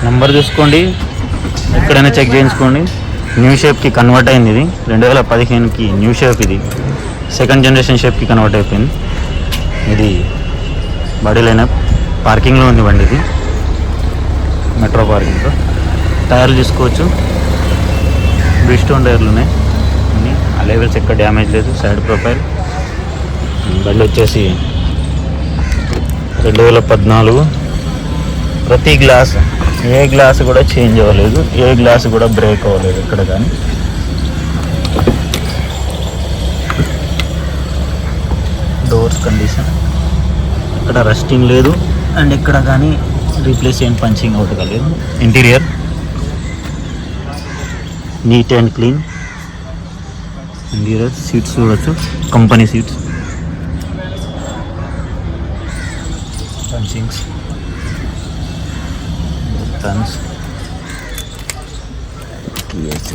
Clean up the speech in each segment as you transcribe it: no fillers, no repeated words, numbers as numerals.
Number చూసుకోండి, ఎక్కడైనా check చేయించుకోండి. న్యూ షేప్కి కన్వర్ట్ అయింది. ఇది 2015కి న్యూ షేప్. ఇది సెకండ్ జనరేషన్ షేప్కి కన్వర్ట్ అయిపోయింది. ఇది బాడీ లైనప్ పార్కింగ్లో ఉంది బండి. ఇది మెట్రో పార్కింగ్లో. టైర్లు చూసుకోవచ్చు, బ్రిడ్స్టోన్ టైర్లు ఉన్నాయి. ఆ లెవెల్స్ ఎక్కడ డ్యామేజ్ లేదు. Side profile. బండి వచ్చేసి 2014. ప్రతి గ్లాస్, ఏ గ్లాస్ కూడా చేంజ్ అవ్వలేదు, ఏ గ్లాస్ కూడా బ్రేక్ అవ్వలేదు ఇక్కడ. కానీ డోర్స్ కండిషన్ ఇక్కడ రస్టింగ్ లేదు, అండ్ ఎక్కడ కానీ రీప్లేస్ చేయని పంచింగ్ అవుట్ కాలేదు. Interior neat and clean. Interior seats చూడవచ్చు, company seats. Punchings, buttons, keys.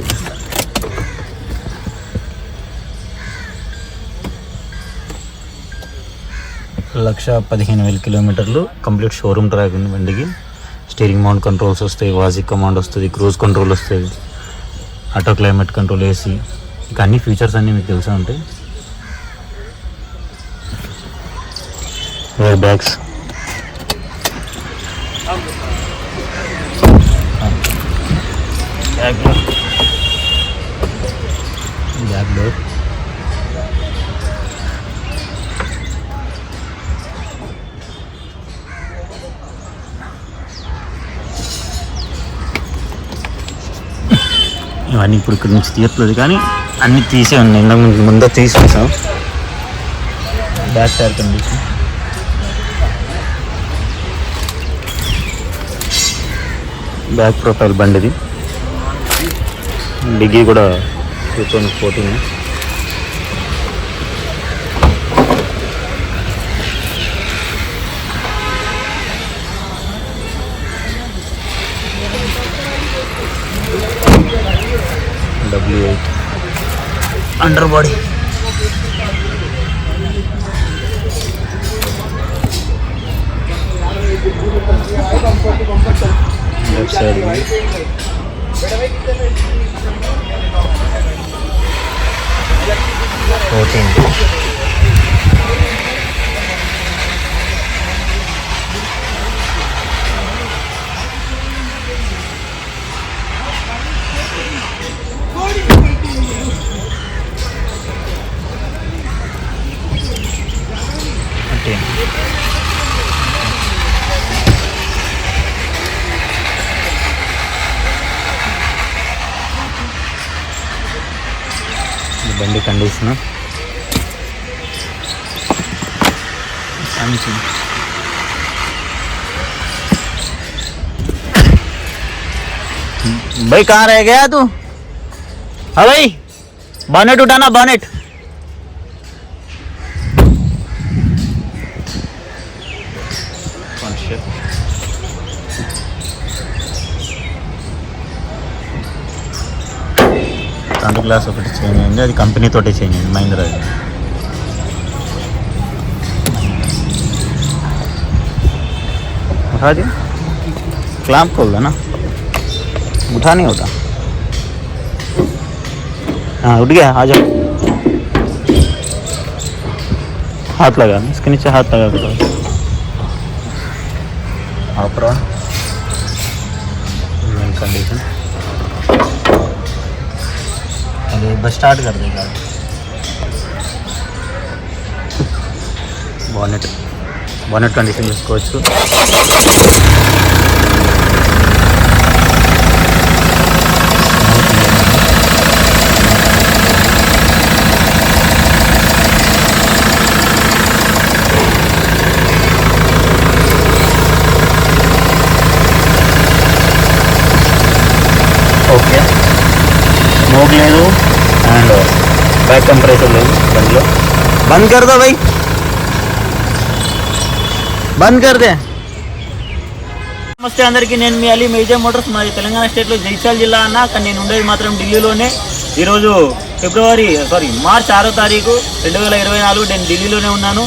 1,15,000 కిలోమీటర్లు. కంప్లీట్ షోరూమ్ ట్రాక్ ఉంది బండికి. స్టీరింగ్ మౌంట్ కంట్రోల్స్ వస్తాయి, వాజిక్ కమాండ్ వస్తుంది, క్రూజ్ కంట్రోల్ వస్తుంది, ఆటో క్లైమేట్ కంట్రోల్, ఏసీ. ఇంకా అన్ని ఫీచర్స్ అన్నీ మీకు తెలిసే ఉంటాయి. ఎయిర్ బ్యాగ్స్, బ్యాక్ డోర్, ఇవన్నీ ఇప్పుడు ఇక్కడ నుంచి తీయట్లేదు, కానీ అన్నీ తీసే ఉన్నాయి. ఇంతకు ముందే తీసేసాం. Back tyre condition, back profile బండిది. డిగ్గీ కూడా 2014. W8 under body. Left side में 14. బండి కండిషన్ भाई कहाँ रह गया तू? हाँ भाई, बॉनेट उठाना, बॉनेट. ఫ్రంట్ గ్లాస్ ఒకటి చేంజ్ అయింది, అది కంపెనీ తోటే చేంజ్ అయింది, మహీంద్రా. उठा दिया, क्लैंप खोल देना, उठा नहीं होता. हाँ उठ गया, आ जाओ. हाथ लगा, इसके नीचे हाथ लगा करो. ऑपरा कंडीशन. अरे बस स्टार्ट कर देगा. बॉनेट, बॉनेट कंडीशन చూసుకోవచ్చు. ఓకే, స్మోక్ లేదు అండ్ బ్యాక్ కంప్రెసర్ లేదు బండిలో. బంద్ కర్ దో భాయ్, బంద్ కర్ దే. నమస్తే అందరికీ, నేను మీ అలీ, మేజర్ మోటార్స్. మాది తెలంగాణ స్టేట్లో జైత్యాల జిల్లా అన్న. కానీ నేను ఉండేది మాత్రం ఢిల్లీలోనే. ఈరోజు మార్చ్ 6వ తారీఖు 2024. నేను ఢిల్లీలోనే ఉన్నాను.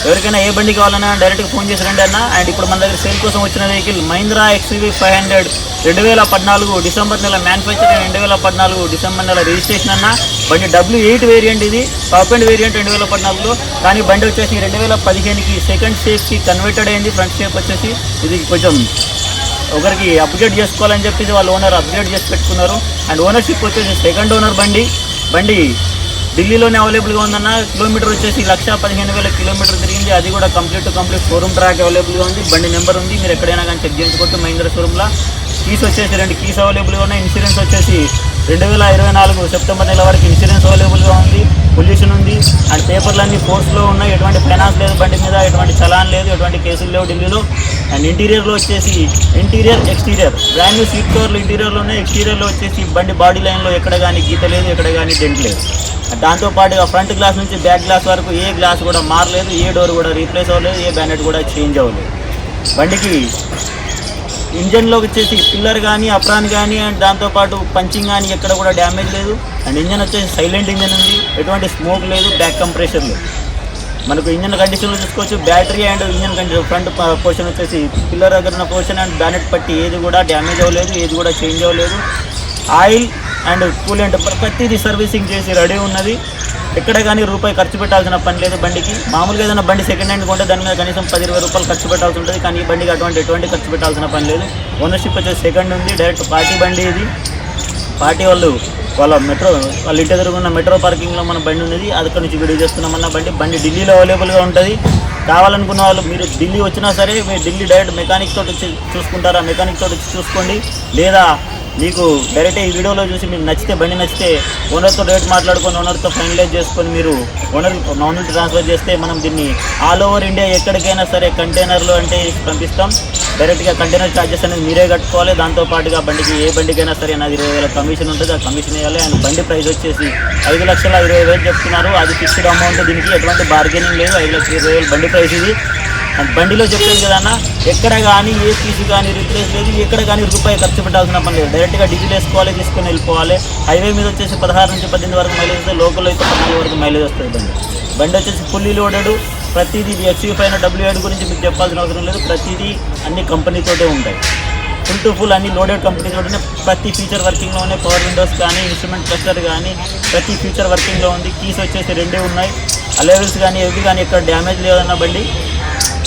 ఎవరికైనా ఏ బండి కావాలన్నా డైరెక్ట్గా ఫోన్ చేసి రండి అన్న. అండ్ ఇప్పుడు మన దగ్గర సేల్ కోసం వచ్చిన వెహికల్ మహీంద్రా XUV 500 2014 డిసెంబర్ నెల మ్యానుఫ్యాక్చర్, 2014 డిసెంబర్ నెల రిజిస్ట్రేషన్ అన్న. బండి W8 వేరియంట్, ఇది టాప్ అండ్ వేరియంట్ 2014లో. కానీ బండి వచ్చేసి 2015కి సెకండ్ షేప్కి కన్వర్టెడ్ అయింది. ఫ్రంట్ షేప్ వచ్చేసి ఇది కొంచెం ఒకరికి అప్గ్రేడ్ చేసుకోవాలని చెప్పేసి వాళ్ళ ఓనర్ అప్గ్రేడ్ చేసి పెట్టుకున్నారు. అండ్ ఓనర్షిప్ వచ్చేసి సెకండ్ ఓనర్ బండి ఢిల్లీలోనే అవైలబుల్గా ఉందన్న. కిలోమీటర్ వచ్చేసి 1,15,000 కిలోమీటర్ తిరిగింది. అది కూడా కంప్లీట్ షోరూమ్ ట్రాక్ అవైలబుల్గా ఉంది. బండి నెంబర్ ఉంది, మీరు ఎక్కడైనా కానీ చెక్ చేసుకోవచ్చు మహీంద్రా షోరూమ్లో. కీస్ వచ్చేసి 2 కీస్ అవైలబుల్గా ఉన్నాయి. ఇన్సూరెన్స్ వచ్చేసి 2024 సెప్టెంబర్ నెల వరకు ఇన్సూరెన్స్ అవైలబుల్గా ఉంది. పొల్యూషన్ ఉంది. అండ్ పేపర్లన్నీ ఫోర్స్లో ఉన్నాయి. ఎటువంటి ఫైనాన్స్ లేదు బండి మీద, ఎటువంటి చలాన్ లేదు, ఎటువంటి కేసులు లేవు ఢిల్లీలో. అండ్ ఇంటీరియర్లో వచ్చేసి ఎక్స్టీరియర్ బ్రాండ్ న్యూ సీట్ కవర్లు ఇంటీరియర్లో ఉన్నాయి. ఎక్స్టీరియర్లో వచ్చేసి బండి బాడీ లైన్లో ఎక్కడ కానీ గీత లేదు, ఎక్కడ కానీ డెంట్ లేదు. దాంతోపాటుగా ఫ్రంట్ గ్లాస్ నుంచి బ్యాక్ గ్లాస్ వరకు ఏ గ్లాస్ కూడా మారలేదు, ఏ డోర్ కూడా రీప్లేస్ అవ్వలేదు, ఏ బ్యానెట్ కూడా చేంజ్ అవ్వలేదు. బండికి ఇంజన్లో వచ్చేసి పిల్లర్ కానీ అప్రాన్ కానీ అండ్ దాంతోపాటు పంచింగ్ కానీ ఎక్కడ కూడా డ్యామేజ్ లేదు. అండ్ ఇంజన్ వచ్చేసి సైలెంట్ ఇంజన్ ఉంది, ఎటువంటి స్మోక్ లేదు, బ్యాక్ కంప్రెషర్ లేదు. మనకు ఇంజన్ కండిషన్లో చూసుకోవచ్చు. Battery and engine condition front portion వచ్చేసి పిల్లర్ దగ్గర ఉన్న పోర్షన్ అండ్ బ్యానెట్ పట్టి ఏది కూడా డ్యామేజ్ అవ్వలేదు, ఏది కూడా చేంజ్ అవ్వలేదు. ఆయిల్ అండ్ కూలెంట్ ప్రతిదీ సర్వీసింగ్ చేసి రెడీ ఉన్నది. ఎక్కడ కానీ రూపాయి ఖర్చు పెట్టాల్సిన పని లేదు బండికి. మామూలుగా ఏదైనా బండి సెకండ్ హ్యాండ్ కొంటే దాని మీద కనీసం 10-20 రూపాయలు ఖర్చు పెట్టాల్సి ఉంటుంది. కానీ ఈ బండికి ఎటువంటి ఖర్చు పెట్టాల్సిన పని లేదు. ఓనర్షిప్ వచ్చేసి సెకండ్ ఉంది. డైరెక్ట్ పార్టీ బండి ఇది. పార్టీ వాళ్ళ ఇంటి ఎదురుగున్న మెట్రో పార్కింగ్లో మన బండి ఉన్నది. అక్కడ నుంచి వీడియో చేస్తున్నామన్న బండి ఢిల్లీలో అవైలబుల్గా ఉంటుంది. కావాలనుకున్న వాళ్ళు మీరు ఢిల్లీ వచ్చినా సరే మీరు ఢిల్లీ డైరెక్ట్ మెకానిక్ తోటి వచ్చి చూసుకుంటారా, మెకానిక్ తోటి వచ్చి చూసుకోండి. లేదా మీకు డైరెక్ట్ ఈ వీడియోలో చూసి మీకు బండి నచ్చితే ఓనర్తో రేట్ మాట్లాడుకొని ఓనర్తో ఫైనలైజ్ చేసుకొని మీరు ఓనర్ ట్రాన్స్ఫర్ చేస్తే మనం దీన్ని ఆల్ ఓవర్ ఇండియా ఎక్కడికైనా సరే కంటైనర్లు అంటే పంపిస్తాం. డైరెక్ట్గా కంటైనర్ ఛార్జెస్ అనేది మీరే కట్టుకోవాలి. దాంతోపాటుగా బండికి ఏ బండికైనా సరే నాది 20,000 కమిషన్ ఉంటుంది, ఆ కమిషన్ వేయాలి. అండ్ బండి ప్రైస్ వచ్చేసి 5,20,000 చెప్తున్నారు. అది ఫిక్స్డ్ అమౌంట్, దీనికి ఎటువంటి బార్గెనింగ్ లేదు. 5,20,000 బండి ప్రైస్ ఇది. అండ్ బండిలో చెప్పేది కదన్నా, ఎక్కడ కానీ ఏ పీసు కానీ రిప్లేస్ లేదు, ఎక్కడ కానీ రూపాయి ఖర్చు పెట్టాల్సిన పని లేదు. డైరెక్ట్గా డీజిల్ వేసుకోవాలి, తీసుకొని వెళ్ళిపోవాలి. హైవే మీద వచ్చేసి 16 నుంచి 18 వరకు మైలేజ్ వస్తుంది. లోకల్లో అయితే 14 వరకు మైలేజ్ వస్తుంది. బండి వచ్చేసి ఫుల్లీ లోడెడ్. ప్రతిదీ XUV పైన W8 గురించి మీకు చెప్పాల్సిన అవసరం లేదు. ప్రతిదీ అన్ని కంపెనీతోటే ఉంటాయి. ఫుల్ టు ఫుల్ అన్ని లోడెడ్ కంపెనీతోనే. ప్రతి ఫీచర్ వర్కింగ్లో ఉన్నాయి. పవర్ విండోస్ కానీ ఇన్స్ట్రుమెంట్ క్లస్టర్ కానీ ప్రతి ఫీచర్ వర్కింగ్లో ఉంది. కీస్ వచ్చేసి 2 ఉన్నాయి. అలెవెల్స్ కానీ ఎవి కానీ ఎక్కడ డ్యామేజ్ లేదన్న బండి.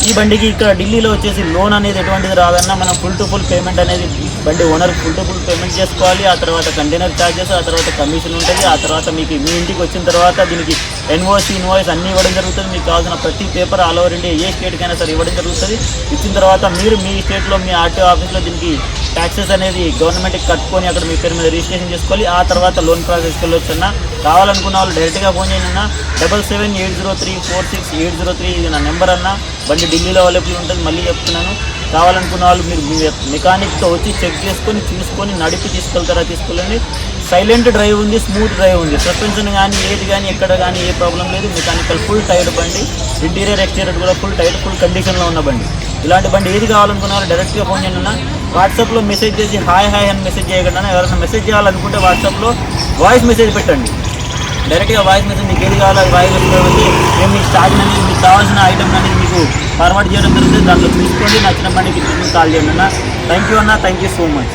ఈ బండికి ఇక్కడ ఢిల్లీలో వచ్చేసి లోన్ అనేది ఎటువంటిది రాదన్నా. మనం ఫుల్ టు ఫుల్ పేమెంట్ అనేది బండి owner full to full payment చేసుకోవాలి. ఆ తర్వాత కంటైనర్ ఛార్జెస్, ఆ తర్వాత కమిషన్ ఉంటుంది. ఆ తర్వాత మీకు మీ ఇంటికి వచ్చిన తర్వాత దీనికి NOC ఇన్వాయిస్ అన్నీ ఇవ్వడం జరుగుతుంది. మీకు కావాల్సిన ప్రతి పేపర్ ఆల్ ఓవర్ ఇండియా ఏ స్టేట్కైనా సరే ఇవ్వడం జరుగుతుంది. ఇచ్చిన తర్వాత మీరు మీ స్టేట్లో మీ RTO ఆఫీస్లో దీనికి ట్యాక్సెస్ అనేది గవర్నమెంట్కి కట్టుకొని అక్కడ మీ పేరు మీద రిజిస్ట్రేషన్ చేసుకోవాలి. ఆ తర్వాత లోన్ ప్రాసెస్కి వెళ్ళొచ్చు అన్న. కావాలనుకున్న వాళ్ళు డైరెక్ట్గా ఫోన్ చేయండి అన్న. 7780346803 ఇది నా నెంబర్ అన్న. బండి ఢిల్లీలో అవైలబుల్ ఉంటుంది. మళ్ళీ చెప్తున్నాను, కావాలనుకున్న వాళ్ళు మీరు మీ మెకానిక్తో వచ్చి చెక్ చేసుకొని చూసుకొని నడిపి తీసుకెళ్ళండి. సైలెంట్ డ్రైవ్ ఉంది, స్మూత్ డ్రైవ్ ఉంది. సస్పెన్షన్ కానీ ఏది కానీ ఎక్కడ కానీ ఏ ప్రాబ్లం లేదు. మెకానికల్ ఫుల్ టైర్ బండి. ఇంటీరియర్ ఎక్స్టీరియర్ కూడా ఫుల్ టైర్, ఫుల్ కండిషన్లో ఉన్న బండి. ఇలాంటి బండి ఏది కావాలనుకున్నారో డైరెక్ట్గా ఫోన్ చేయండి అన్న. వాట్సాప్లో మెసేజ్ చేసి హాయ్ అని మెసేజ్ చేయకుండా ఎవరైనా మెసేజ్ చేయాలనుకుంటే వాట్సాప్లో వాయిస్ మెసేజ్ పెట్టండి. డైరెక్ట్గా వాయిస్ మెసేజ్ మీకు ఏది కావాలో అది వాయిస్ మెసేజ్ పెట్టి మేము మీకు స్టార్టింగ్ అనేది మీకు కావాల్సిన ఐటమ్ అనేది మీకు ఫార్వర్డ్ చేయడం జరుగుతుంది. దాంట్లో చూసుకోండి. నచ్చిన బండికి కాల్ చేయండి అన్న. థ్యాంక్ యూ అన్న. Thank you so much.